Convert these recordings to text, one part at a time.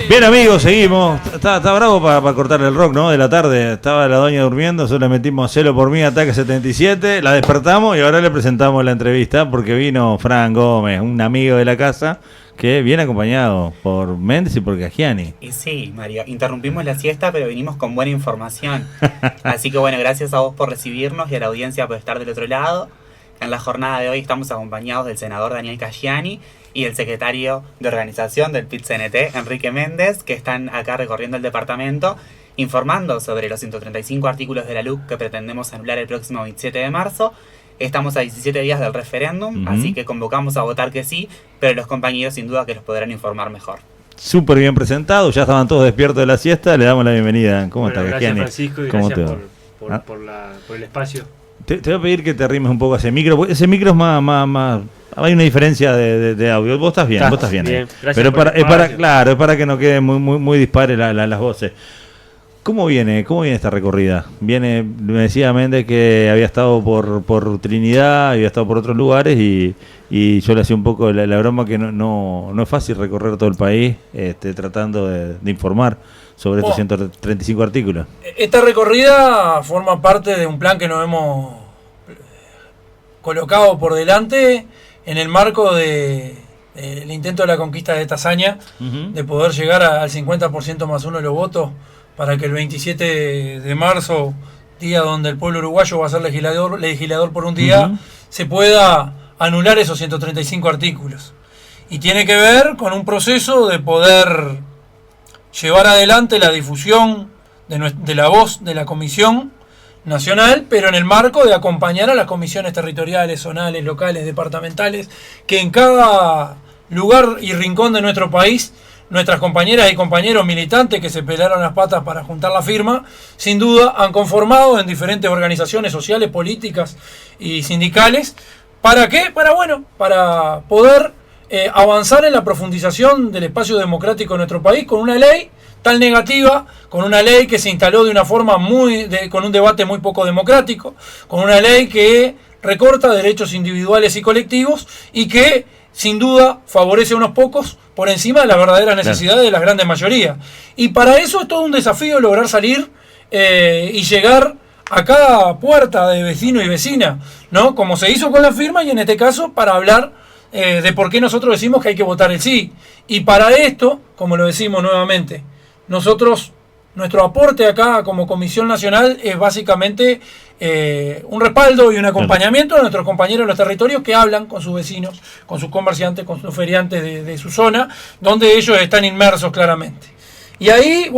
Bien, amigos, seguimos. Está bravo para cortar el rock, ¿no? De la tarde. Estaba la doña durmiendo, solo le metimos Celo por mí, Ataque 77. La despertamos y ahora le presentamos la entrevista porque vino Fran Gómez, un amigo de la casa, que viene acompañado por Méndez y por Caggiani. Y sí, Mario, interrumpimos la siesta, pero vinimos con buena información. Así que bueno, gracias a vos por recibirnos y a la audiencia por estar del otro lado. En la jornada de hoy estamos acompañados del senador Daniel Caggiani y el secretario de organización del PIT-CNT, Enrique Méndez, que están acá recorriendo el departamento, informando sobre los 135 artículos de la LUC que pretendemos anular el próximo 27 de marzo. Estamos a 17 días del referéndum, así que convocamos a votar que sí, pero los compañeros sin duda que los podrán informar mejor. Súper bien presentado, ya estaban todos despiertos de la siesta, le damos la bienvenida. ¿Cómo está, Caggiani? Gracias, Francisco, y ¿Cómo gracias te por el espacio. Te voy a pedir que te arrimes un poco a ese micro, porque ese micro es más hay una diferencia de audio. Vos estás bien, vos estás bien. Pero es para que no quede muy dispares las voces. ¿Cómo viene esta recorrida? Me decía Méndez que había estado por Trinidad, había estado por otros lugares y yo le hacía un poco la broma que no es fácil recorrer todo el país tratando de informar sobre estos 135 artículos. Esta recorrida forma parte de un plan que nos hemos colocado por delante en el marco del intento de la conquista de esta hazaña, de poder llegar al 50% más uno de los votos para que el 27 de marzo, día donde el pueblo uruguayo va a ser legislador por un día, se pueda anular esos 135 artículos. Y tiene que ver con un proceso de poder llevar adelante la difusión de la voz de la Comisión Nacional, pero en el marco de acompañar a las comisiones territoriales, zonales, locales, departamentales, que en cada lugar y rincón de nuestro país, nuestras compañeras y compañeros militantes que se pelaron las patas para juntar la firma, sin duda han conformado en diferentes organizaciones sociales, políticas y sindicales. ¿Para qué? Para poder avanzar en la profundización del espacio democrático de nuestro país con una ley tan negativa, con una ley que se instaló de una forma con un debate muy poco democrático, con una ley que recorta derechos individuales y colectivos y que sin duda favorece a unos pocos por encima de las verdaderas necesidades de las grandes mayorías. Y para eso es todo un desafío lograr salir y llegar a cada puerta de vecino y vecina, ¿no? Como se hizo con la firma y en este caso para hablar de por qué nosotros decimos que hay que votar el sí. Y para esto, como lo decimos nuevamente, nuestro aporte acá como Comisión Nacional es básicamente un respaldo y un acompañamiento de nuestros compañeros en los territorios que hablan con sus vecinos, con sus comerciantes, con sus feriantes de su zona, donde ellos están inmersos claramente. Y ahí,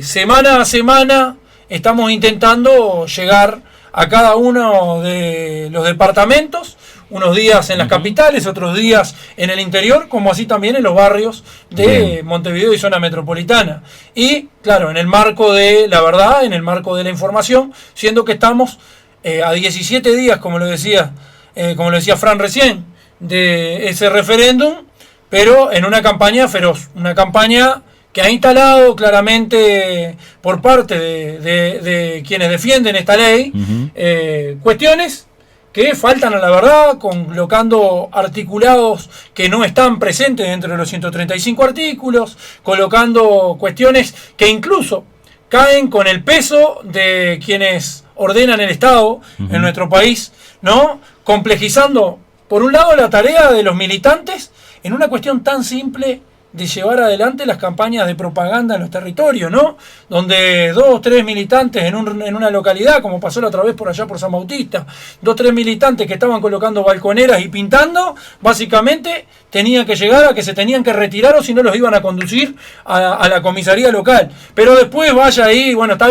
semana a semana estamos intentando llegar a cada uno de los departamentos, unos días en las capitales, otros días en el interior, como así también en los barrios de Montevideo y zona metropolitana. Y, claro, en el marco de la verdad, en el marco de la información, siendo que estamos a 17 días, como lo decía Fran recién, de ese referéndum, pero en una campaña feroz, una campaña que ha instalado claramente por parte de quienes defienden esta ley cuestiones que faltan a la verdad, colocando articulados que no están presentes dentro de los 135 artículos, colocando cuestiones que incluso caen con el peso de quienes ordenan el Estado en nuestro país, ¿no? Complejizando, por un lado, la tarea de los militantes en una cuestión tan simple de llevar adelante las campañas de propaganda en los territorios, ¿no? Donde 2 o 3 militantes en una localidad, como pasó la otra vez por allá por San Bautista, 2 o 3 militantes que estaban colocando balconeras y pintando, básicamente tenían que llegar a que se tenían que retirar o si no los iban a conducir a la comisaría local. Pero después vaya ahí, está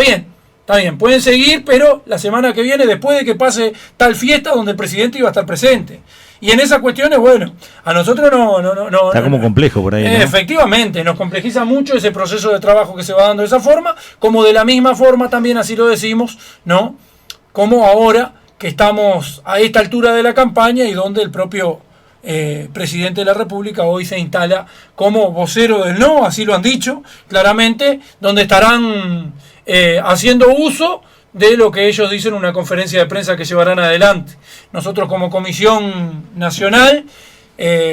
bien, pueden seguir, pero la semana que viene, después de que pase tal fiesta donde el presidente iba a estar presente. Y en esas cuestiones, a nosotros no está como complejo por ahí, ¿no? Efectivamente, nos complejiza mucho ese proceso de trabajo que se va dando de esa forma, como de la misma forma también así lo decimos, ¿no? Como ahora que estamos a esta altura de la campaña y donde el propio presidente de la República hoy se instala como vocero del no, así lo han dicho claramente, donde estarán haciendo uso de lo que ellos dicen en una conferencia de prensa que llevarán adelante. Nosotros como Comisión Nacional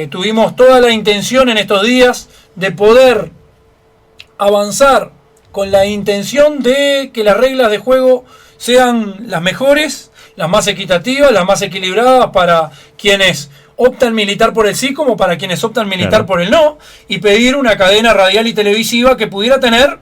tuvimos toda la intención en estos días de poder avanzar con la intención de que las reglas de juego sean las mejores, las más equitativas, las más equilibradas para quienes optan militar por el sí como para quienes optan militar por el no, y pedir una cadena radial y televisiva que pudiera tener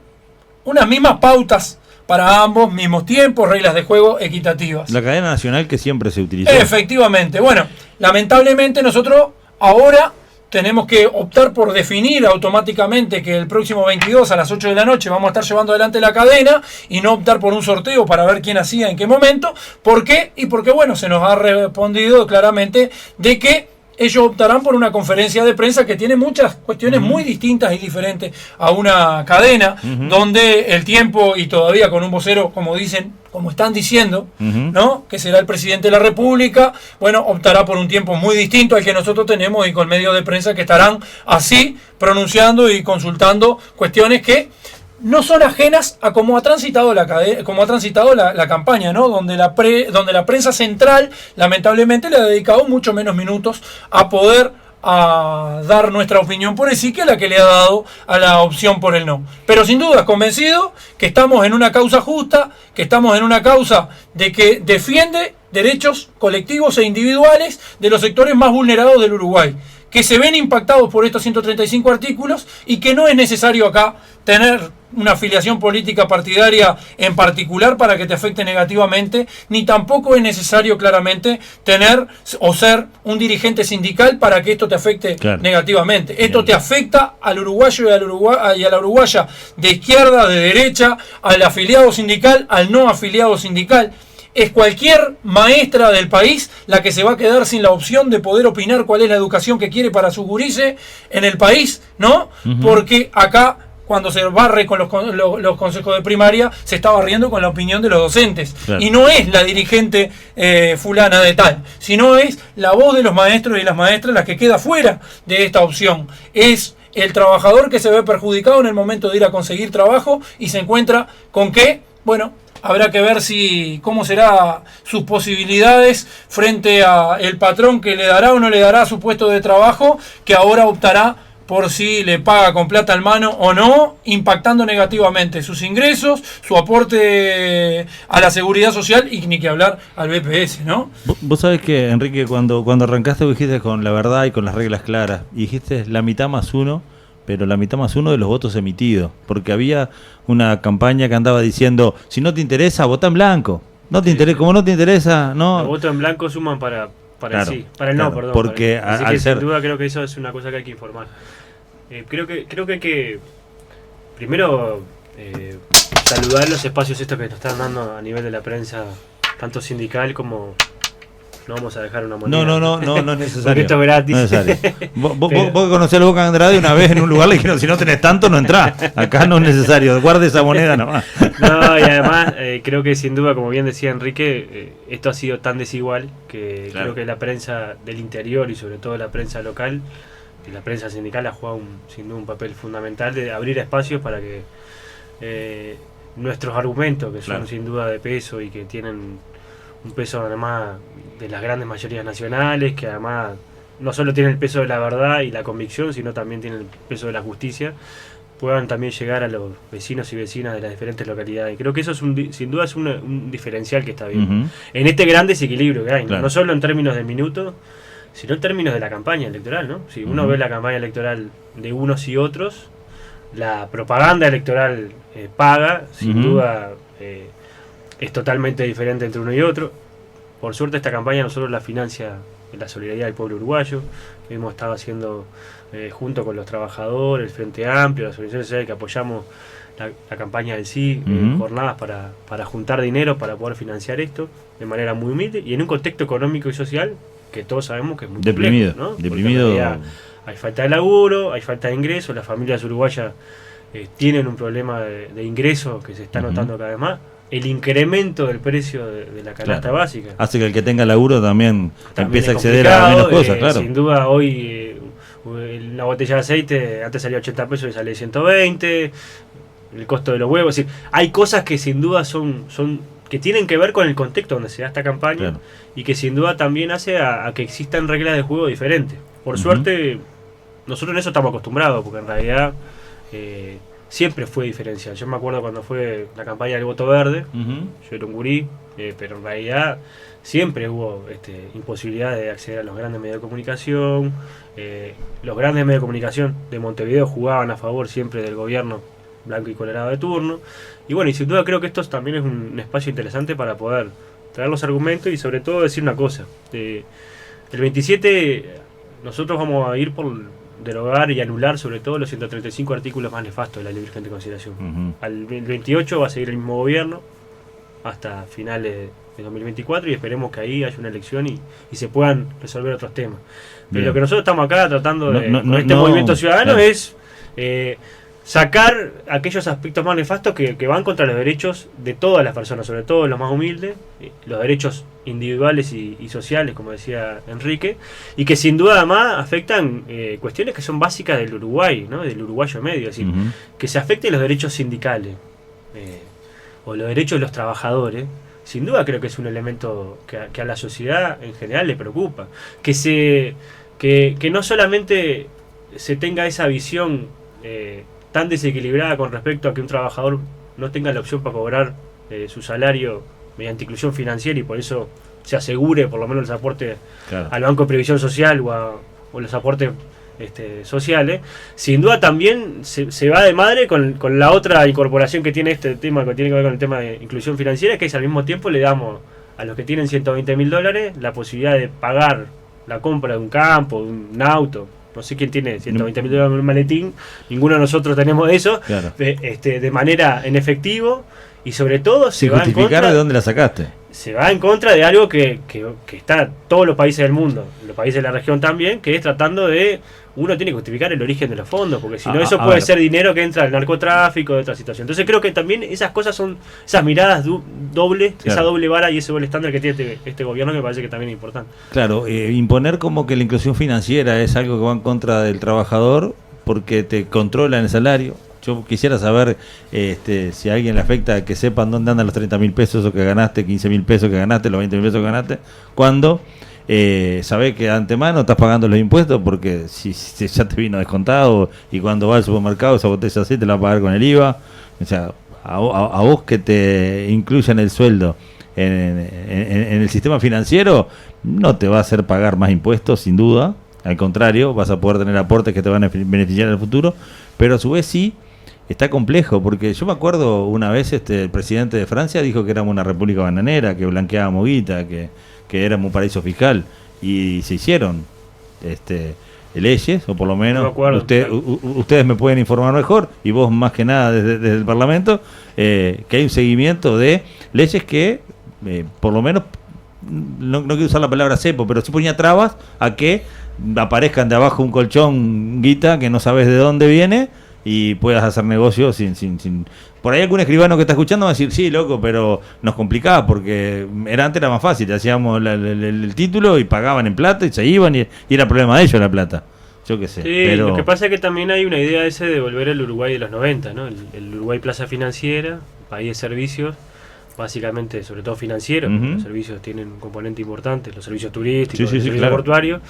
unas mismas pautas para ambos, mismos tiempos, reglas de juego equitativas. La cadena nacional que siempre se utilizó. Efectivamente. Bueno, lamentablemente nosotros ahora tenemos que optar por definir automáticamente que el próximo 22 a las 8 de la noche vamos a estar llevando adelante la cadena y no optar por un sorteo para ver quién hacía en qué momento. ¿Por qué? Y porque, bueno, se nos ha respondido claramente de que ellos optarán por una conferencia de prensa que tiene muchas cuestiones muy distintas y diferentes a una cadena, donde el tiempo, y todavía con un vocero, como dicen, como están diciendo, ¿no? Que será el presidente de la República, bueno, optará por un tiempo muy distinto al que nosotros tenemos, y con medios de prensa que estarán así pronunciando y consultando cuestiones que no son ajenas a cómo ha transitado la campaña, ¿no? Donde la prensa central lamentablemente le ha dedicado mucho menos minutos a poder dar nuestra opinión por el sí que la que le ha dado a la opción por el no. Pero sin duda convencido que estamos en una causa justa, que estamos en una causa de que defiende derechos colectivos e individuales de los sectores más vulnerados del Uruguay, que se ven impactados por estos 135 artículos y que no es necesario acá tener una afiliación política partidaria en particular para que te afecte negativamente, ni tampoco es necesario claramente tener o ser un dirigente sindical para que esto te afecte negativamente. Esto te afecta al uruguayo y a la uruguaya de izquierda, de derecha, al afiliado sindical, al no afiliado sindical. Es cualquier maestra del país la que se va a quedar sin la opción de poder opinar cuál es la educación que quiere para su gurice en el país, ¿no? Porque acá, cuando se barre con los consejos de primaria, se está barriendo con la opinión de los docentes. Y no es la dirigente fulana de tal, sino es la voz de los maestros y las maestras la que queda fuera de esta opción. Es el trabajador que se ve perjudicado en el momento de ir a conseguir trabajo y se encuentra con que, bueno, habrá que ver cómo será sus posibilidades frente a el patrón que le dará o no le dará su puesto de trabajo, que ahora optará por si le paga con plata en mano o no, impactando negativamente sus ingresos, su aporte a la seguridad social y ni que hablar al BPS, ¿no? Vos sabés que, Enrique, cuando arrancaste vos dijiste con la verdad y con las reglas claras, y dijiste la mitad más uno, pero la mitad más uno de los votos emitidos, porque había una campaña que andaba diciendo, si no te interesa, vota en blanco. No te interesa, como no te interesa, no. Los votos en blanco suman para el sí, para el no, perdón. Porque así que sin duda creo que eso es una cosa que hay que informar. Creo que hay que primero saludar los espacios estos que nos están dando a nivel de la prensa, tanto sindical como... No vamos a dejar una moneda. No es necesario. Porque esto es gratis. No es necesario. Vos conocés a Boca Andrade una vez en un lugar, le dijeron, si no tenés tanto, no entrás. Acá no es necesario, guarde esa moneda nomás. No, y además creo que sin duda, como bien decía Enrique, esto ha sido tan desigual que creo que la prensa del interior y sobre todo la prensa local y la prensa sindical ha jugado sin duda un papel fundamental de abrir espacios para que nuestros argumentos, que son sin duda de peso y que tienen un peso además de las grandes mayorías nacionales, que además no solo tiene el peso de la verdad y la convicción, sino también tiene el peso de la justicia, puedan también llegar a los vecinos y vecinas de las diferentes localidades. Creo que eso es sin duda es un diferencial que está bien en este gran desequilibrio que hay, no solo en términos de minutos, sino en términos de la campaña electoral, ¿no? Si uno ve la campaña electoral de unos y otros, la propaganda electoral paga, sin duda es totalmente diferente entre uno y otro. Por suerte esta campaña nosotros la financia la solidaridad del pueblo uruguayo, que hemos estado haciendo junto con los trabajadores, el Frente Amplio, las organizaciones sociales que apoyamos la campaña del sí, jornadas para juntar dinero para poder financiar esto de manera muy humilde y en un contexto económico y social que todos sabemos que es muy deprimido, complejo, ¿no? Deprimido. Hay falta de laburo, hay falta de ingresos, las familias uruguayas tienen un problema de ingresos que se está notando cada vez más. El incremento del precio de la canasta básica hace que el que tenga laburo también empiece a acceder a menos cosas, claro. Sin duda hoy una botella de aceite antes salía 80 pesos y sale 120, el costo de los huevos, es decir, hay cosas que sin duda son que tienen que ver con el contexto donde se da esta campaña, y que sin duda también hace a que existan reglas de juego diferentes. Por suerte nosotros en eso estamos acostumbrados, porque en realidad siempre fue diferencial. Yo me acuerdo cuando fue la campaña del voto verde, yo era un gurí, pero en realidad siempre hubo imposibilidad de acceder a los grandes medios de comunicación. Los grandes medios de comunicación de Montevideo jugaban a favor siempre del gobierno blanco y colorado de turno. Y bueno, y sin duda creo que esto también es un espacio interesante para poder traer los argumentos y sobre todo decir una cosa. El 27 nosotros vamos a ir por derogar y anular sobre todo los 135 artículos más nefastos de la ley urgente de consideración. El 28 va a seguir el mismo gobierno hasta finales de 2024 y esperemos que ahí haya una elección y se puedan resolver otros temas. Pero lo que nosotros estamos acá tratando con este movimiento ciudadano es sacar aquellos aspectos más nefastos que van contra los derechos de todas las personas, sobre todo los más humildes, los derechos individuales y sociales, como decía Enrique, y que sin duda además afectan cuestiones que son básicas del Uruguay, ¿no? Del uruguayo medio, es decir, que se afecten los derechos sindicales o los derechos de los trabajadores. Sin duda creo que es un elemento que a la sociedad en general le preocupa, que no solamente se tenga esa visión tan desequilibrada con respecto a que un trabajador no tenga la opción para cobrar su salario mediante inclusión financiera y por eso se asegure por lo menos los aportes al Banco de Previsión Social o los aportes sociales. Sin duda también se va de madre con la otra incorporación que tiene este tema, que tiene que ver con el tema de inclusión financiera, que es al mismo tiempo le damos a los que tienen $120.000 la posibilidad de pagar la compra de un campo, de un auto. No sé quién tiene $120.000 en un maletín, ninguno de nosotros tenemos eso, de manera en efectivo, y sobre todo se va en contra de dónde la sacaste. Se va en contra de algo que está en todos los países del mundo, los países de la región también, que es tratando de, uno tiene que justificar el origen de los fondos, porque si no eso puede ser dinero que entra al narcotráfico, de otra situación. Entonces creo que también esas cosas son, esas miradas dobles, esa doble vara y ese doble estándar que tiene este gobierno, que me parece que también es importante. Claro, imponer como que la inclusión financiera es algo que va en contra del trabajador porque te controlan el salario. Yo quisiera saber si a alguien le afecta que sepan dónde andan los 30.000 pesos o que ganaste, 15.000 pesos que ganaste, los 20.000 pesos que ganaste, cuando sabés que de antemano estás pagando los impuestos porque si ya te vino descontado y cuando vas al supermercado esa botella así te la vas a pagar con el IVA. O sea, a vos que te incluyan el sueldo en el sistema financiero no te va a hacer pagar más impuestos sin duda, al contrario, vas a poder tener aportes que te van a beneficiar en el futuro, pero a su vez sí está complejo, porque yo me acuerdo una vez el presidente de Francia dijo que éramos una república bananera, que blanqueábamos guita, que éramos un paraíso fiscal, y se hicieron leyes, o por lo menos ustedes me pueden informar mejor, y vos más que nada desde el Parlamento, que hay un seguimiento de leyes que, por lo menos, no quiero usar la palabra cepo, pero sí ponía trabas a que aparezcan de abajo un colchón guita que no sabes de dónde viene y puedas hacer negocios sin por ahí algún escribano que está escuchando va a decir sí loco, pero nos complicaba porque antes era más fácil, hacíamos el título y pagaban en plata y se iban y era problema de ellos la plata, yo qué sé. Sí, pero lo que pasa es que también hay una idea de volver al Uruguay de los 90, ¿no? El Uruguay Plaza Financiera, país de servicios, básicamente sobre todo financieros, los servicios tienen un componente importante, los servicios turísticos, los servicios portuarios.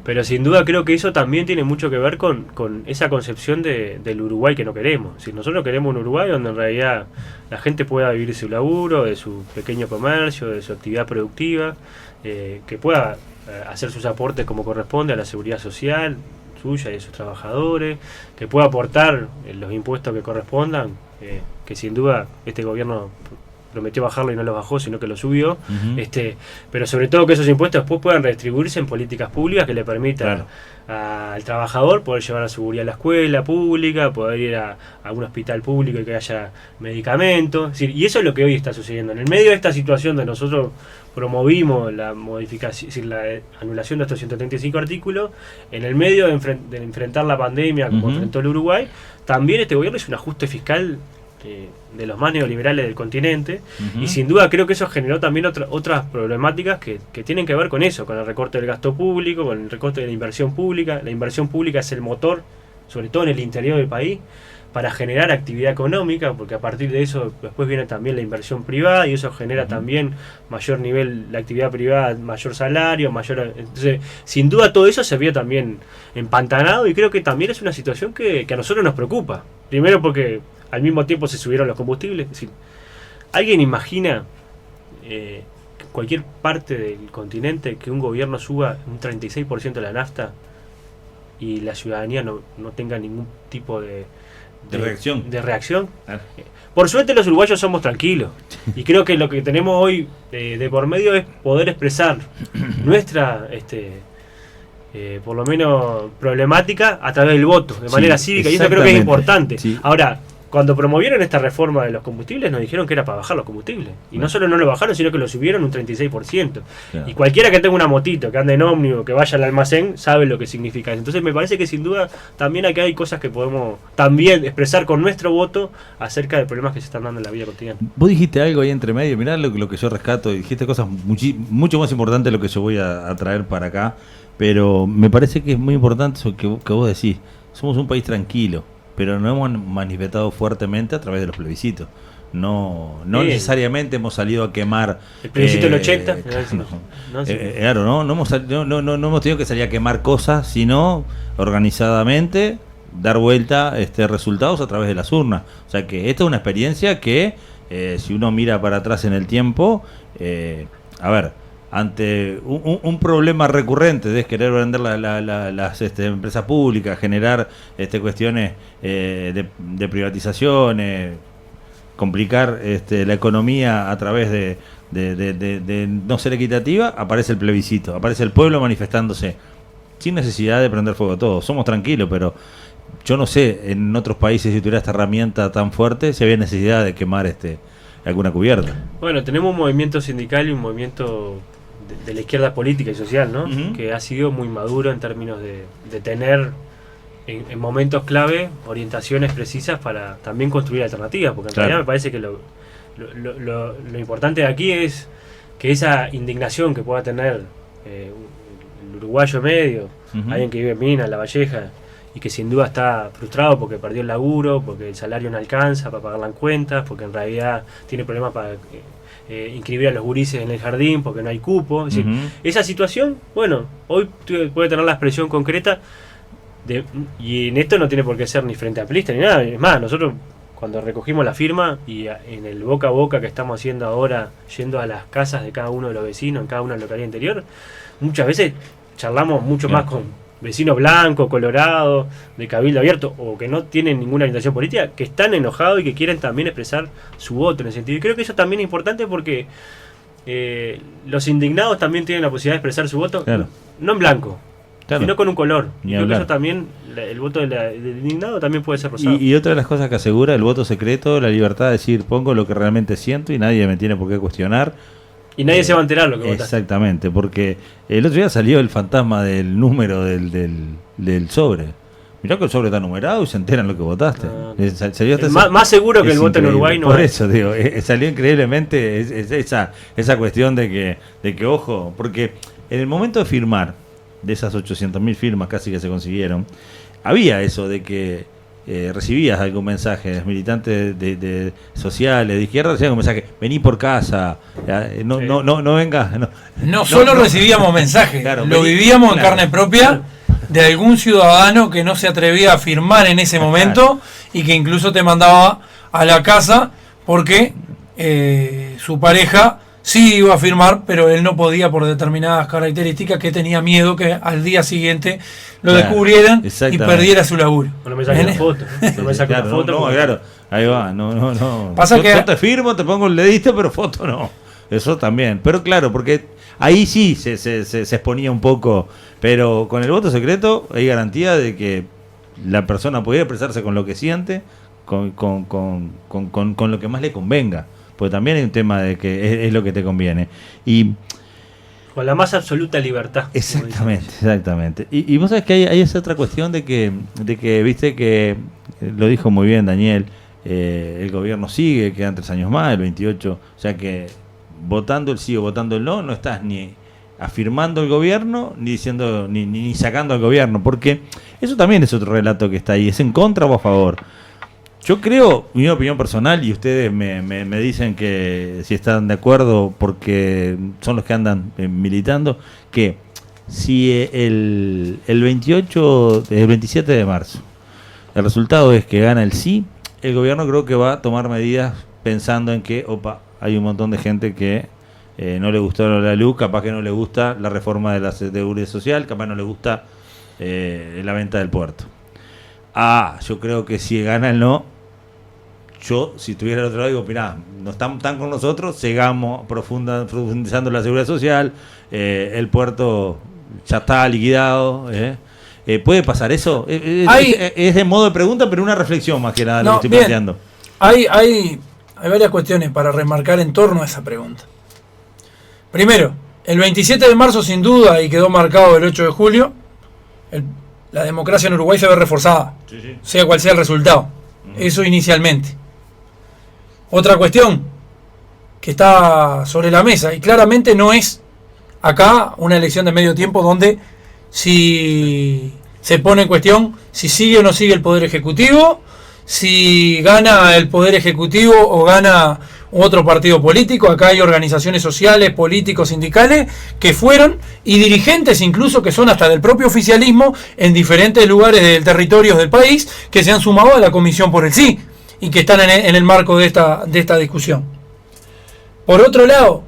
Pero sin duda creo que eso también tiene mucho que ver con esa concepción del Uruguay que no queremos. Si nosotros queremos un Uruguay donde en realidad la gente pueda vivir de su laburo, de su pequeño comercio, de su actividad productiva, que pueda hacer sus aportes como corresponde a la seguridad social suya y de sus trabajadores, que pueda aportar los impuestos que correspondan, que sin duda este gobierno prometió bajarlo y no lo bajó, sino que lo subió, pero sobre todo que esos impuestos después puedan redistribuirse en políticas públicas que le permitan al trabajador poder llevar la seguridad a la escuela pública, poder ir a un hospital público y que haya medicamentos. Es decir, y eso es lo que hoy está sucediendo. En el medio de esta situación de nosotros promovimos la modificación, es decir, la anulación de estos 135 artículos, en el medio de enfrentar la pandemia como enfrentó el Uruguay, también este gobierno hizo un ajuste fiscal de los más neoliberales del continente, y sin duda creo que eso generó también otras problemáticas que tienen que ver con eso, con el recorte del gasto público, con el recorte de la inversión pública. La inversión pública es el motor, sobre todo en el interior del país, para generar actividad económica, porque a partir de eso después viene también la inversión privada y eso genera también mayor nivel, la actividad privada, mayor salario, entonces sin duda todo eso se vio también empantanado y creo que también es una situación que a nosotros nos preocupa. Primero porque al mismo tiempo se subieron los combustibles, es decir, ¿alguien imagina en cualquier parte del continente que un gobierno suba un 36% de la nafta y la ciudadanía no tenga ningún tipo de reacción? Por suerte los uruguayos somos tranquilos y creo que lo que tenemos hoy de por medio es poder expresar nuestra por lo menos problemática a través del voto, de manera cívica, y eso creo que es importante. Ahora, cuando promovieron esta reforma de los combustibles nos dijeron que era para bajar los combustibles. Y no solo no lo bajaron, sino que lo subieron un 36%. Claro. Y cualquiera que tenga una motito, que ande en ómnibus, que vaya al almacén, sabe lo que significa eso. Entonces me parece que sin duda también aquí hay cosas que podemos también expresar con nuestro voto acerca de problemas que se están dando en la vida cotidiana. Vos dijiste algo ahí entre medio, mirá lo que yo rescato, dijiste cosas mucho más importantes de lo que yo voy a traer para acá, pero me parece que es muy importante eso que vos decís. Somos un país tranquilo, pero no hemos manifestado fuertemente a través de los plebiscitos. No necesariamente hemos salido a quemar. El plebiscito del 80. Claro, no hemos tenido que salir a quemar cosas, sino organizadamente dar vuelta resultados a través de las urnas. O sea que esta es una experiencia que, si uno mira para atrás en el tiempo, ante un problema recurrente de querer vender las empresas públicas, generar cuestiones de privatizaciones, complicar la economía a través de no ser equitativa, aparece el plebiscito, aparece el pueblo manifestándose sin necesidad de prender fuego a todo. Somos tranquilos, pero yo no sé en otros países si tuviera esta herramienta tan fuerte si había necesidad de quemar alguna cubierta. Bueno, tenemos un movimiento sindical y un movimiento de la izquierda política y social, ¿no? Que ha sido muy maduro en términos de tener en momentos clave orientaciones precisas para también construir alternativas, porque en realidad me parece que lo importante de aquí es que esa indignación que pueda tener el uruguayo medio, alguien que vive en Minas, La Valleja, y que sin duda está frustrado porque perdió el laburo, porque el salario no alcanza para pagar las cuentas, porque en realidad tiene problemas para inscribir a los gurises en el jardín porque no hay cupo. Es decir, esa situación, bueno, hoy puede tener la expresión concreta y en esto no tiene por qué ser ni frente amplista ni nada. Es más, nosotros cuando recogimos la firma y en el boca a boca que estamos haciendo ahora, yendo a las casas de cada uno de los vecinos en cada una localidad interior, muchas veces charlamos mucho más con vecinos blancos, colorados, de cabildo abierto, o que no tienen ninguna orientación política, que están enojados y que quieren también expresar su voto en ese sentido. Y creo que eso también es importante porque los indignados también tienen la posibilidad de expresar su voto, no en blanco, sino con un color. Y creo que eso también, el voto del indignado también puede ser rosado. Y otra de las cosas que asegura el voto secreto, la libertad de decir, pongo lo que realmente siento y nadie me tiene por qué cuestionar. Y nadie se va a enterar lo que votaste. Exactamente, porque el otro día salió el fantasma del número del sobre. Mirá que el sobre está numerado y se enteran lo que votaste. Salió más seguro que el voto en Uruguay no es. Por eso, digo, salió increíblemente esa cuestión de que, ojo, porque en el momento de firmar, de esas 800.000 firmas casi que se consiguieron, había eso de que recibías algún mensaje, militantes de sociales, de izquierda, recibían un mensaje, vení por casa, no vengas. No solo recibíamos mensajes, lo vivíamos en carne propia de algún ciudadano que no se atrevía a firmar en ese momento y que incluso te mandaba a la casa porque su pareja sí iba a firmar, pero él no podía por determinadas características, que tenía miedo que al día siguiente lo descubrieran y perdiera su laburo. No me saques una foto. No me saques una foto. No, claro. Ahí va. No. Pasa que yo te firmo, te pongo el dedito, pero foto no. Eso también. Pero claro, porque ahí sí se exponía un poco. Pero con el voto secreto hay garantía de que la persona puede expresarse con lo que siente, con lo que más le convenga. Porque también hay un tema de que es lo que te conviene. Y con la más absoluta libertad. Exactamente. Y vos sabés que hay esa otra cuestión de que viste que, lo dijo muy bien Daniel, el gobierno sigue, quedan 3 años más, el 28, o sea que votando el sí o votando el no, no estás ni afirmando el gobierno, ni diciendo, ni sacando al gobierno, porque eso también es otro relato que está ahí, es en contra o a favor. Yo creo, mi opinión personal, y ustedes me dicen que si están de acuerdo porque son los que andan militando, que si el 27 de marzo el resultado es que gana el sí, el gobierno creo que va a tomar medidas pensando en que, hay un montón de gente que no le gustó la luz, capaz que no le gusta la reforma de la seguridad social, capaz no le gusta la venta del puerto. Yo creo que si gana el no, yo, si estuviera al otro lado, digo, mirá, no están con nosotros, sigamos profundizando la seguridad social, el puerto ya está liquidado. ¿Puede pasar eso? Es de modo de pregunta, pero una reflexión más que nada lo que estoy planteando. Hay varias cuestiones para remarcar en torno a esa pregunta. Primero, el 27 de marzo, sin duda, y quedó marcado el 8 de julio, la democracia en Uruguay se ve reforzada, sí. Sea cual sea el resultado. Eso inicialmente. Otra cuestión que está sobre la mesa, y claramente no es acá una elección de medio tiempo donde si se pone en cuestión si sigue o no sigue el Poder Ejecutivo, si gana el Poder Ejecutivo o gana otro partido político. Acá hay organizaciones sociales, políticos, sindicales que fueron, y dirigentes incluso que son hasta del propio oficialismo en diferentes lugares del territorio del país, que se han sumado a la Comisión por el Sí y que están en el marco de esta discusión. Por otro lado,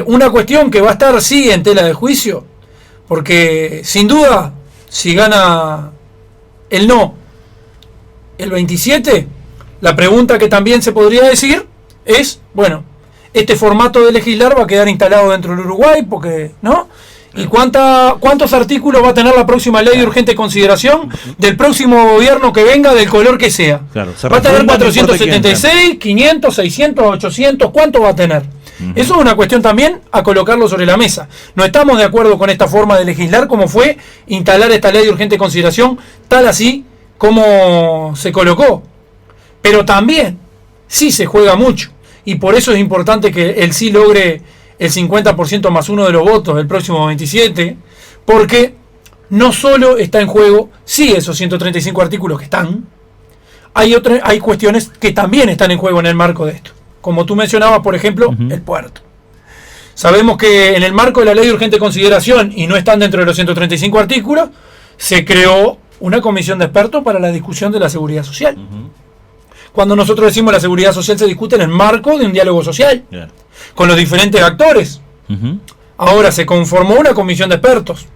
una cuestión que va a estar sí en tela de juicio, porque sin duda si gana el no el 27, la pregunta que también se podría decir es, bueno, este formato de legislar va a quedar instalado dentro del Uruguay, porque, ¿no? ¿Y cuántos artículos va a tener la próxima ley de urgente consideración del próximo gobierno que venga, del color que sea? Claro, ¿Va a tener 476, 500, 600, 800? ¿Cuánto va a tener? Eso es una cuestión también a colocarlo sobre la mesa. No estamos de acuerdo con esta forma de legislar, como fue instalar esta ley de urgente consideración, tal así como se colocó. Pero también sí se juega mucho, y por eso es importante que el sí logre el 50% más uno de los votos el próximo 27, porque no solo está en juego, sí, esos 135 artículos que están, hay cuestiones que también están en juego en el marco de esto. Como tú mencionabas, por ejemplo, el puerto. Sabemos que en el marco de la ley de urgente consideración, y no están dentro de los 135 artículos, se creó una comisión de expertos para la discusión de la seguridad social. Cuando nosotros decimos la seguridad social se discute en el marco de un diálogo social, con los diferentes actores. Ahora se conformó una comisión de expertos.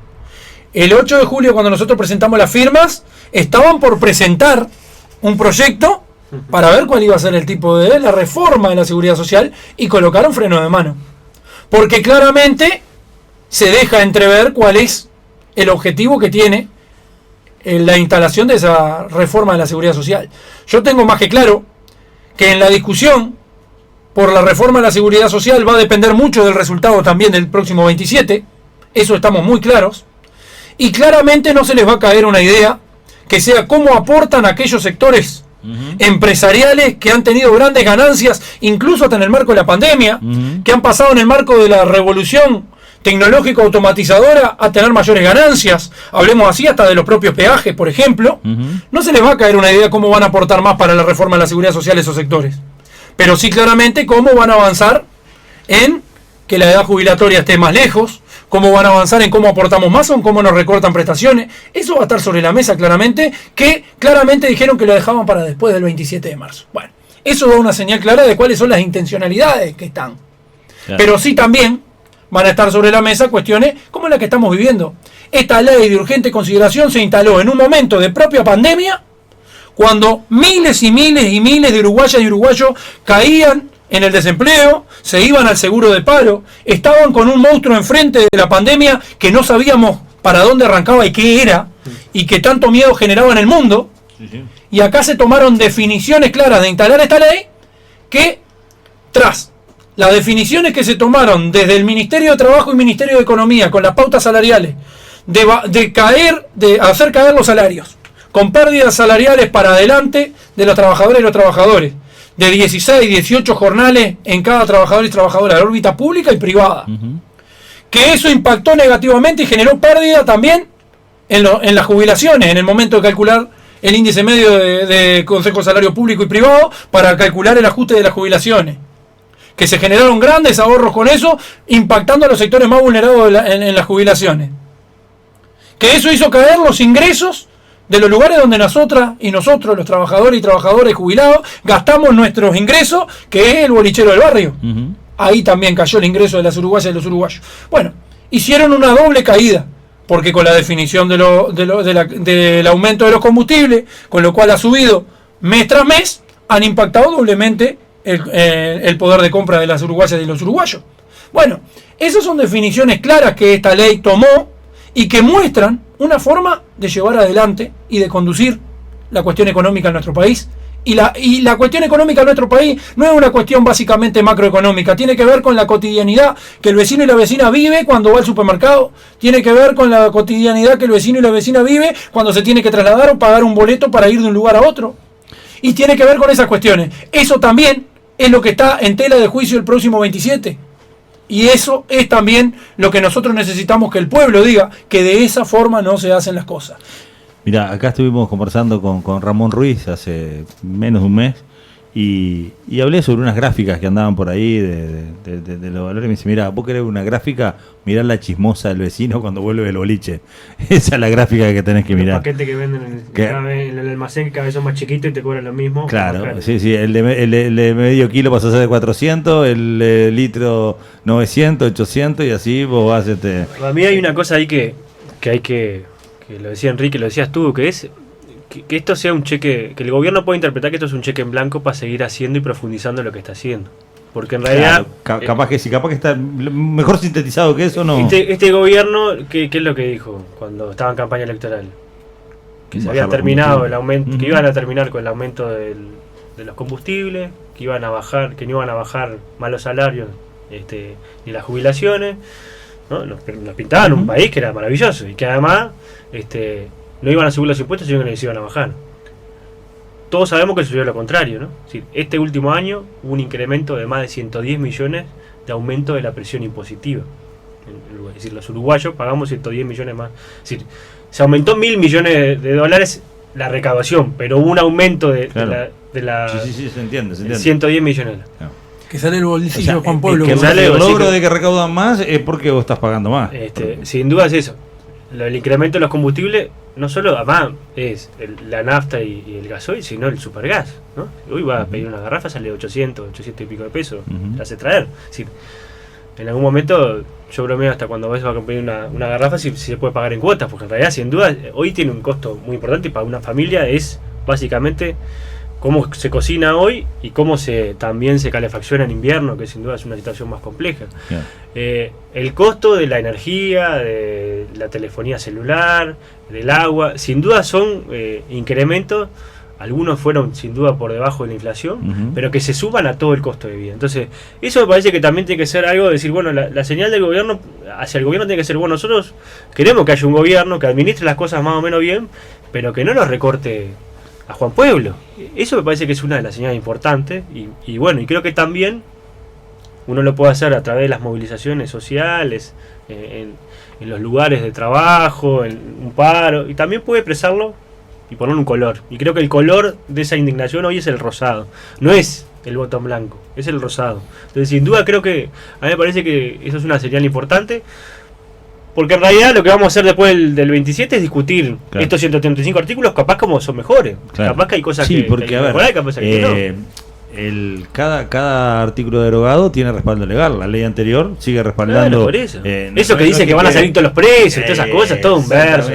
El 8 de julio, cuando nosotros presentamos las firmas, estaban por presentar un proyecto para ver cuál iba a ser el tipo de la reforma de la seguridad social, y colocaron freno de mano. Porque claramente se deja entrever cuál es el objetivo que tiene la instalación de esa reforma de la seguridad social. Yo tengo más que claro que en la discusión por la reforma de la seguridad social va a depender mucho del resultado también del próximo 27, eso estamos muy claros, y claramente no se les va a caer una idea que sea cómo aportan aquellos sectores empresariales que han tenido grandes ganancias, incluso hasta en el marco de la pandemia, que han pasado en el marco de la revolución tecnológica automatizadora a tener mayores ganancias. Hablemos así hasta de los propios peajes, por ejemplo. No se les va a caer una idea cómo van a aportar más para la reforma de la seguridad social esos sectores, pero sí claramente cómo van a avanzar en que la edad jubilatoria esté más lejos, cómo van a avanzar en cómo aportamos más o en cómo nos recortan prestaciones. Eso va a estar sobre la mesa claramente, que claramente dijeron que lo dejaban para después del 27 de marzo. Bueno, eso da una señal clara de cuáles son las intencionalidades que están. Claro. Pero sí también van a estar sobre la mesa cuestiones como la que estamos viviendo. Esta ley de urgente consideración se instaló en un momento de propia pandemia, cuando miles y miles y miles de uruguayas y uruguayos caían en el desempleo, se iban al seguro de paro, estaban con un monstruo enfrente de la pandemia que no sabíamos para dónde arrancaba y qué era, y que tanto miedo generaba en el mundo. Y acá se tomaron definiciones claras de instalar esta ley, que tras las definiciones que se tomaron desde el Ministerio de Trabajo y Ministerio de Economía con las pautas salariales, de hacer caer los salarios, con pérdidas salariales para adelante de los trabajadores y los trabajadores, de 16, 18 jornales en cada trabajador y trabajadora de órbita pública y privada. Que eso impactó negativamente y generó pérdida también en las jubilaciones, en el momento de calcular el índice medio de Consejo de Salario Público y Privado para calcular el ajuste de las jubilaciones. Que se generaron grandes ahorros con eso, impactando a los sectores más vulnerados en las jubilaciones. Que eso hizo caer los ingresos de los lugares donde nosotros, los trabajadores y trabajadoras jubilados, gastamos nuestros ingresos, que es el bolichero del barrio. Uh-huh. Ahí también cayó el ingreso de las uruguayas y los uruguayos. Bueno, hicieron una doble caída, porque con la definición del aumento de los combustibles, con lo cual ha subido mes tras mes, han impactado doblemente el poder de compra de las uruguayas y los uruguayos. Bueno, esas son definiciones claras que esta ley tomó y que muestran una forma de llevar adelante y de conducir la cuestión económica en nuestro país. Y la cuestión económica en nuestro país no es una cuestión básicamente macroeconómica, tiene que ver con la cotidianidad que el vecino y la vecina vive cuando va al supermercado, tiene que ver con la cotidianidad que el vecino y la vecina vive cuando se tiene que trasladar o pagar un boleto para ir de un lugar a otro. Y tiene que ver con esas cuestiones. Eso también es lo que está en tela de juicio el próximo 27. Y eso es también lo que nosotros necesitamos que el pueblo diga, que de esa forma no se hacen las cosas. Mirá, acá estuvimos conversando con Ramón Ruiz hace menos de un mes y hablé sobre unas gráficas que andaban por ahí de los valores y me dice, mirá, vos querés una gráfica, mirá la chismosa del vecino cuando vuelve el boliche. Esa es la gráfica que tenés que mirar. Los paquetes que venden en el almacén que cada vez son más chiquitos y te cobran lo mismo. Claro, sí, el de medio kilo pasa a ser de 400, el litro 900, 800 y así vos vas A mí hay una cosa ahí que hay que lo decía Enrique, lo decías tú, que es que esto sea un cheque, que el gobierno puede interpretar que esto es un cheque en blanco para seguir haciendo y profundizando lo que está haciendo. Porque en realidad... Claro, capaz que está mejor sintetizado que eso, ¿no? Este gobierno, ¿qué es lo que dijo cuando estaba en campaña electoral? Que se había terminado el aumento, que iban a terminar con el aumento de los combustibles, que no iban a bajar malos salarios ni las jubilaciones, ¿no? Nos pintaban un país que era maravilloso y que además no iban a subir los impuestos, sino que les iban a bajar. Todos sabemos que sucedió lo contrario, ¿no? Es decir, este último año hubo un incremento de más de 110 millones de aumento de la presión impositiva. Es decir, los uruguayos pagamos 110 millones más. Es decir, se aumentó 1.000 millones de dólares la recaudación, pero hubo un aumento de la sí, se entiende. 110 millones. Claro. Que sale el bolsillo, o sea, Juan Pablo. El logro de que recaudan más es porque vos estás pagando más. Sin duda es eso. El incremento de los combustibles no solo además es la nafta y el gasoil, sino el supergas, ¿no? Hoy va a pedir una garrafa, sale 800 y pico de pesos, la hace traer. Es decir, en algún momento yo bromeo hasta cuando vas a pedir una garrafa si se puede pagar en cuotas, porque en realidad sin duda hoy tiene un costo muy importante y para una familia es básicamente cómo se cocina hoy y cómo también se calefacciona en invierno, que sin duda es una situación más compleja. Yeah. El costo de la energía, de la telefonía celular, del agua, sin duda son incrementos, algunos fueron sin duda por debajo de la inflación, pero que se suman a todo el costo de vida. Entonces, eso me parece que también tiene que ser algo de decir, bueno, la señal del gobierno, hacia el gobierno tiene que ser, bueno, nosotros queremos que haya un gobierno que administre las cosas más o menos bien, pero que no nos recorte a Juan Pueblo. Eso me parece que es una de las señales importantes y bueno, y creo que también uno lo puede hacer a través de las movilizaciones sociales, en los lugares de trabajo, en un paro, y también puede expresarlo y ponerle un color. Y creo que el color de esa indignación hoy es el rosado, no es el botón blanco, es el rosado. Entonces sin duda creo que a mí me parece que eso es una señal importante. Porque en realidad lo que vamos a hacer después del 27 es discutir estos 135 artículos, capaz como son mejores. Claro. Capaz que hay cosas que porque, hay que mejorar, capaz que no. Cada artículo derogado tiene respaldo legal. La ley anterior sigue respaldando. Claro, por eso. Eso que dice que van a salir todos los precios, todas esas cosas, todo un verso.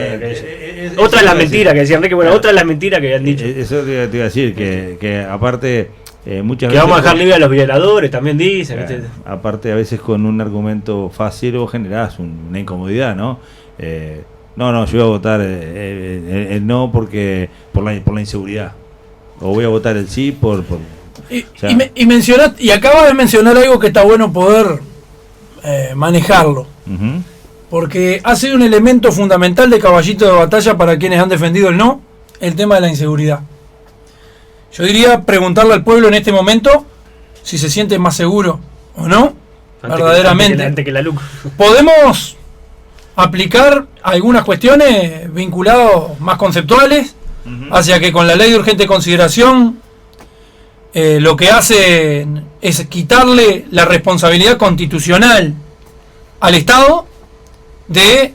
Otra es la mentira que decía Enrique, otra es la mentira que han dicho. Eso te iba a decir, que aparte... muchas que veces vamos a dejar libre a los violadores, también dicen. Aparte, a veces con un argumento fácil vos generás una incomodidad, ¿no? No, yo voy a votar el no porque por la inseguridad. O voy a votar el sí por y acabas de mencionar algo que está bueno poder manejarlo. Porque ha sido un elemento fundamental de caballito de batalla para quienes han defendido el no, el tema de la inseguridad. Yo diría preguntarle al pueblo en este momento si se siente más seguro o no, verdaderamente. Antes que la luz. Podemos aplicar algunas cuestiones vinculadas más conceptuales hacia que con la ley de urgente consideración lo que hacen es quitarle la responsabilidad constitucional al Estado de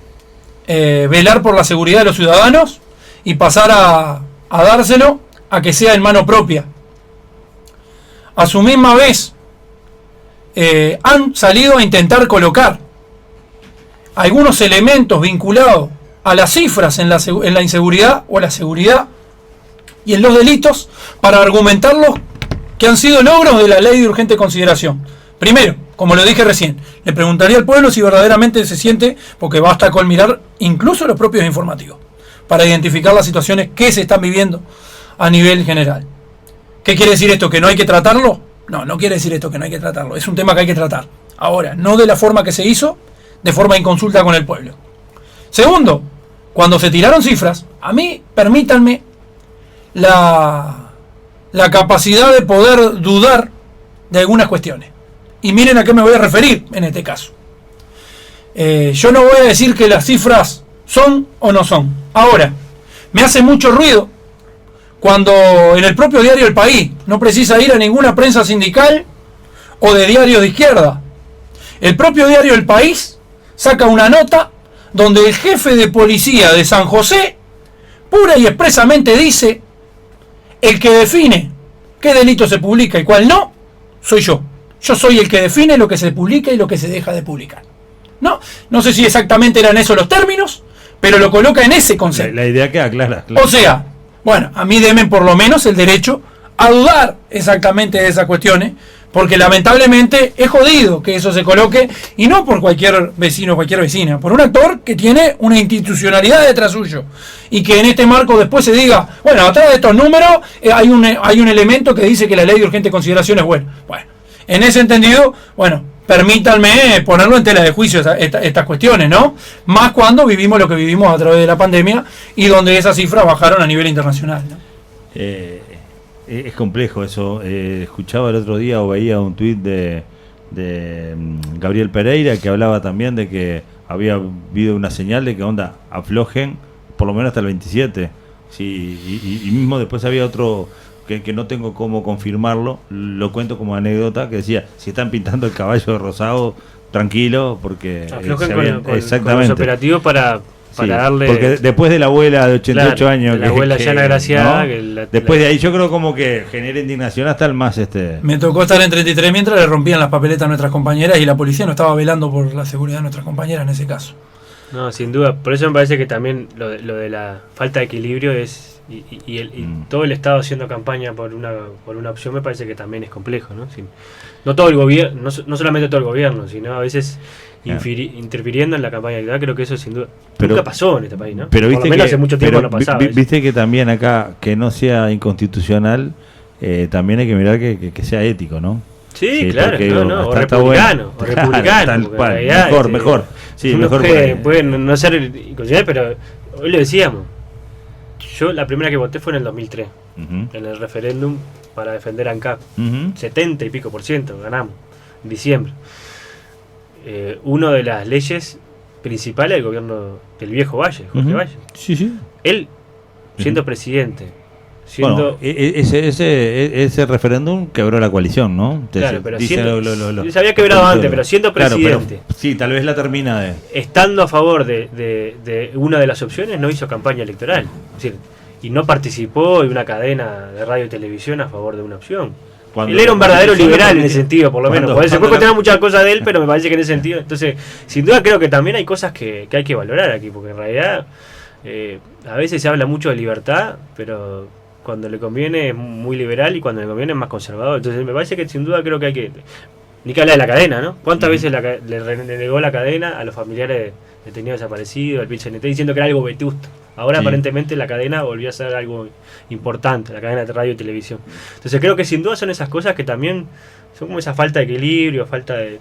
velar por la seguridad de los ciudadanos y pasar a dárselo a que sea en mano propia. A su misma vez han salido a intentar colocar algunos elementos vinculados a las cifras en la inseguridad o la seguridad y en los delitos para argumentarlos que han sido logros de la ley de urgente consideración. Primero, como lo dije recién, le preguntaría al pueblo si verdaderamente se siente, porque basta con mirar incluso los propios informativos, para identificar las situaciones que se están viviendo a nivel general. ¿Qué quiere decir esto? ¿Que no hay que tratarlo? No, no quiere decir esto que no hay que tratarlo. Es un tema que hay que tratar. Ahora, no de la forma que se hizo, de forma inconsulta con el pueblo. Segundo, cuando se tiraron cifras, a mí, permítanme, la capacidad de poder dudar de algunas cuestiones. Y miren a qué me voy a referir en este caso. Yo no voy a decir que las cifras son o no son. Ahora, me hace mucho ruido cuando en el propio diario El País, no precisa ir a ninguna prensa sindical o de diarios de izquierda, el propio diario El País saca una nota donde el jefe de policía de San José pura y expresamente dice: el que define qué delito se publica y cuál no, soy yo. Yo soy el que define lo que se publica y lo que se deja de publicar. No sé si exactamente eran esos los términos, pero lo coloca en ese concepto. La idea queda clara. O sea, bueno, a mí denme por lo menos el derecho a dudar exactamente de esas cuestiones, porque lamentablemente es jodido que eso se coloque, y no por cualquier vecino o cualquier vecina, por un actor que tiene una institucionalidad detrás suyo, y que en este marco después se diga, bueno, atrás de estos números hay un elemento que dice que la ley de urgente consideración es buena. Bueno, en ese entendido, bueno, permítanme ponerlo en tela de juicio estas cuestiones, ¿no? Más cuando vivimos lo que vivimos a través de la pandemia y donde esas cifras bajaron a nivel internacional, ¿no? Es complejo eso. Escuchaba el otro día o veía un tuit de Gabriel Pereira que hablaba también de que había habido una señal de que aflojen por lo menos hasta el 27. Sí, y mismo después había otro que no tengo cómo confirmarlo, lo cuento como anécdota, que decía: si están pintando el caballo de rosado, tranquilo, porque aflojen con los operativos para darle... Porque después de la abuela de 88 años... La abuela ya agraciada... ¿no? Después de ahí yo creo como que genera indignación hasta el más... Me tocó estar en 33 mientras le rompían las papeletas a nuestras compañeras y la policía no estaba velando por la seguridad de nuestras compañeras en ese caso. No, sin duda. Por eso me parece que también lo de la falta de equilibrio es... Y todo el Estado haciendo campaña por una opción me parece que también es complejo, ¿no? No todo el gobierno, no solamente todo el gobierno, sino a veces interfiriendo en la campaña electoral. Creo que eso sin duda nunca pasó en este país, ¿no? Pero viste por lo menos hace mucho tiempo no pasaba. Viste que también acá, que no sea inconstitucional, también hay que mirar que sea ético, ¿no? Sí, claro, o republicano, bueno. Tal cual, mejor. Sí, mejor puede no ser inconstitucional, pero hoy lo decíamos. Yo la primera que voté fue en el 2003, en el referéndum para defender a ANCAP. 70 y pico % ganamos, en diciembre. Una de las leyes principales del gobierno del viejo Valle, Jorge Valle. Sí. Él, siendo presidente, bueno, ese referéndum quebró la coalición, ¿no? Claro, pero se había quebrado antes, pero siendo presidente. Claro, sí, tal vez la termina de... Estando a favor de una de las opciones, no hizo campaña electoral. Es decir, y no participó en una cadena de radio y televisión a favor de una opción. Él era un verdadero liberal en ese sentido, por lo menos. Se puede cuestionar muchas cosas de él, pero me parece que en ese sentido. Entonces, sin duda creo que también hay cosas que hay que valorar aquí, porque en realidad a veces se habla mucho de libertad, pero cuando le conviene es muy liberal y cuando le conviene es más conservador. Entonces me parece que sin duda creo que hay que... Ni que hablar de la cadena, ¿no? ¿Cuántas veces le renegó la cadena a los familiares detenidos desaparecidos, al PIL-CNT, diciendo que era algo vetusto? Ahora aparentemente la cadena volvió a ser algo importante, la cadena de radio y televisión. Entonces creo que sin duda son esas cosas que también son como esa falta de equilibrio, falta de...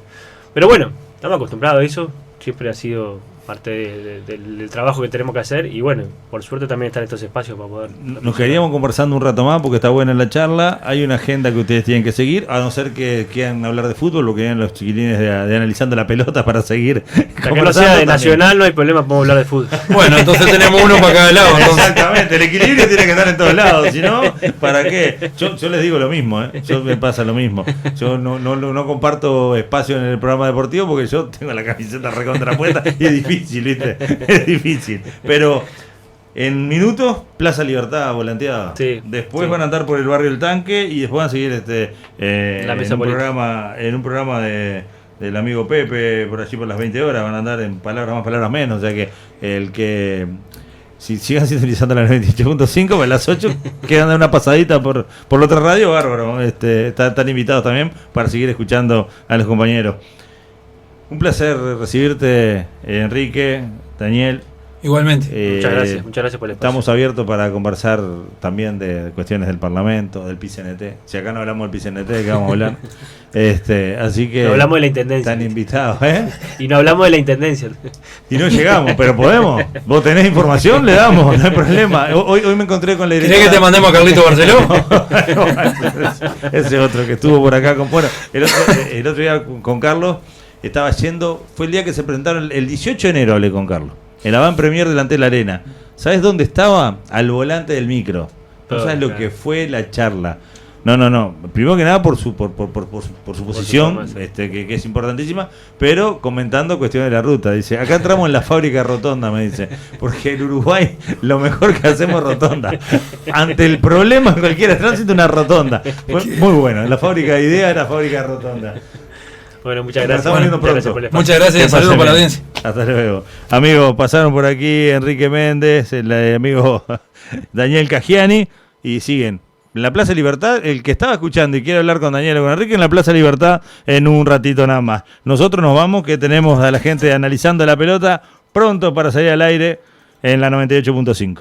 Pero bueno, estamos acostumbrados a eso, siempre ha sido parte del trabajo que tenemos que hacer, y bueno, por suerte también están estos espacios para poder... Nos quedaríamos conversando un rato más porque está buena la charla. Hay una agenda que ustedes tienen que seguir, a no ser que quieran hablar de fútbol, lo que quieran los chiquilines de analizando la pelota para seguir. Hasta que no sea de Nacional no hay problema, podemos hablar de fútbol. Bueno, entonces tenemos uno para cada lado. Entonces. Exactamente, el equilibrio tiene que estar en todos lados, si no, ¿para qué? Yo les digo lo mismo, yo me pasa lo mismo. Yo no comparto espacio en el programa deportivo porque yo tengo la camiseta recontrapuesta y es difícil, ¿viste? Es difícil, pero en minutos Plaza Libertad volanteada. Sí, Después van a andar por el barrio El Tanque y después van a seguir La mesa en un programa del amigo Pepe por allí por las 20 horas. Van a andar en palabras más, palabras menos. O sea que el que si sigan sintonizando la 98.5 para las 8 quedan de una pasadita por la otra radio, bárbaro. Están invitados también para seguir escuchando a los compañeros. Un placer recibirte, Enrique, Daniel. Igualmente. Muchas gracias por el espacio. Estamos abiertos para conversar también de cuestiones del Parlamento, del PCNT. Si acá no hablamos del PCNT, ¿de qué vamos a hablar? Así que no hablamos de la intendencia. Están invitados, Y no hablamos de la intendencia. Y no llegamos, pero podemos. Vos tenés información, le damos, no hay problema. Hoy me encontré con la directora. ¿Querés que te mandemos a Carlito Barceló? Ese otro que estuvo por acá con... Bueno, el otro día con Carlos estaba yendo, fue el día que se presentaron, el 18 de enero hablé con Carlos, en la van premier delante de la arena. ¿Sabes dónde estaba? Al volante del micro. ¿No sabes lo que fue la charla? No. Primero que nada por su posición, que es importantísima, pero comentando cuestiones de la ruta. Dice, acá entramos en la fábrica rotonda, me dice, porque en Uruguay lo mejor que hacemos es rotonda. Ante el problema en cualquier tránsito, una rotonda. Fue muy bueno. La fábrica de ideas era fábrica rotonda. Bueno, muchas gracias. Muchas gracias y un saludo para la audiencia. Hasta luego. Amigos, pasaron por aquí Enrique Méndez, el amigo Daniel Caggiani, y siguen. En la Plaza Libertad, el que estaba escuchando y quiere hablar con Daniel o con Enrique, en la Plaza Libertad en un ratito nada más. Nosotros nos vamos, que tenemos a la gente analizando la pelota pronto para salir al aire en la 98.5.